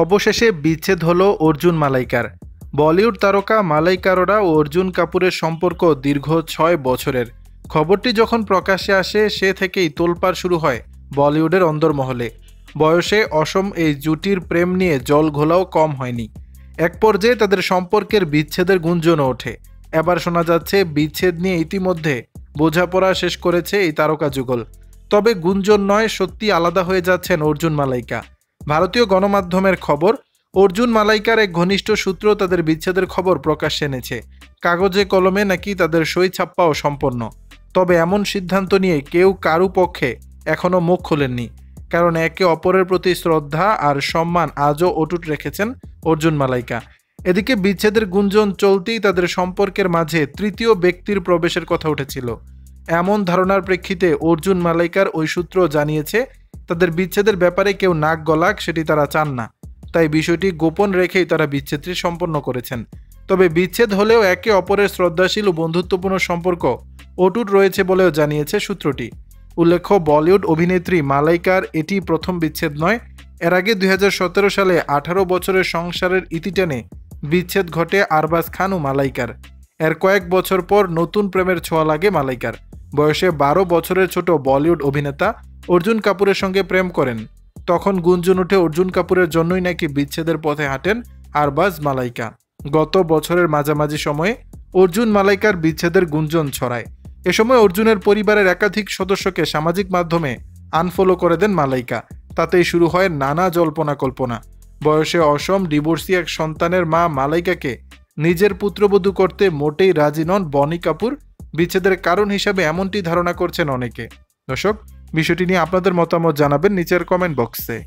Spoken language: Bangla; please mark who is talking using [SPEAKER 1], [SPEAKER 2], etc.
[SPEAKER 1] অবশেষে বিচ্ছেদ হলো অর্জুন মালাইকার। বলিউড তারকা মালাইকা অরোরা ও অর্জুন কাপুরের সম্পর্ক দীর্ঘ ৬ বছরের। খবরটি যখন প্রকাশ্যে আসে সে থেকেই তোলপাড় শুরু হয় বলিউডের অন্দরমহলে। বয়সে অসম এই জুটির প্রেম নিয়ে জল ঘোলাও কম হয়নি। এক পর্যায়ে তাদের সম্পর্কের বিচ্ছেদের গুঞ্জনও ওঠে। এবার শোনা যাচ্ছে বিচ্ছেদ নিয়ে ইতিমধ্যে বোঝাপড়া শেষ করেছে এই তারকা যুগল। তবে গুঞ্জন নয়, সত্যি আলাদা হয়ে যাচ্ছেন অর্জুন মালাইকা। ভারতীয় গণমাধ্যমের খবর, অর্জুন মালাইকার এক ঘনিষ্ঠ সূত্র তাদের বিচ্ছেদের খবর প্রকাশ্যে এনেছে। কাগজে কলমে নাকি তাদের সই ছাপ্পাও সম্পন্ন। তবে এমন সিদ্ধান্ত নিয়ে কেউ কারু পক্ষে এখনও মুখ খোলেননি, কারণ একে অপরের প্রতি শ্রদ্ধা আর সম্মান আজও অটুট রেখেছেন অর্জুন মালাইকা। এদিকে বিচ্ছেদের গুঞ্জন চলতেই তাদের সম্পর্কের মাঝে তৃতীয় ব্যক্তির প্রবেশের কথা উঠেছিল। এমন ধারণার প্রেক্ষিতে অর্জুন মালাইকার ওই সূত্র জানিয়েছে তাদের বিচ্ছেদের ব্যাপারে কেউ নাক গলাক, সেটি তারা চান না। তাই বিষয়টি গোপন রেখেই তারা বিচ্ছেদটি সম্পন্ন করেছেন। তবে বিচ্ছেদ হলেও একে অপরের শ্রদ্ধাশীল ও বন্ধুত্বপূর্ণ সম্পর্ক অটুট রয়েছে বলেও জানিয়েছে সূত্রটি। উল্লেখ্য, বলিউড অভিনেত্রী মালাইকার এটি প্রথম বিচ্ছেদ নয়। এর আগে ২০১৭ সালে ১৮ বছরের সংসারের ইতি টেনে বিচ্ছেদ ঘটে আরবাজ খান ও মালাইকার। এর কয়েক বছর পর নতুন প্রেমের ছোঁয়া লাগে মালাইকার। বয়সে ১২ বছরের ছোট বলিউড অভিনেতা অর্জুন কাপুরের সঙ্গে প্রেম করেন। তখন গুঞ্জন ওঠে অর্জুন কাপুরের জন্যই নাকি বিচ্ছেদের পথে হাঁটেন আরবাজ মালাইকা। গত বছরের মাঝামাঝি সময়ে অর্জুন মালাইকার বিচ্ছেদের গুঞ্জন ছড়ায়। এ সময় অর্জুনের পরিবারের একাধিক সদস্যকে সামাজিক মাধ্যমে আনফলো করে দেন মালাইকা। তাতেই শুরু হয় নানা জল্পনা কল্পনা। বয়সে অসম ডিভোর্সি এক সন্তানের মা মালাইকাকে নিজের পুত্রবধূ করতে মোটেই রাজি নন বনি কাপুর। বিচ্ছেদের কারণ হিসাবে এমনটি ধারণা করছেন অনেকে। দর্শক, বিষয়টি নিয়ে আপনাদের মতামত জানাবেন নিচের কমেন্ট বক্সে।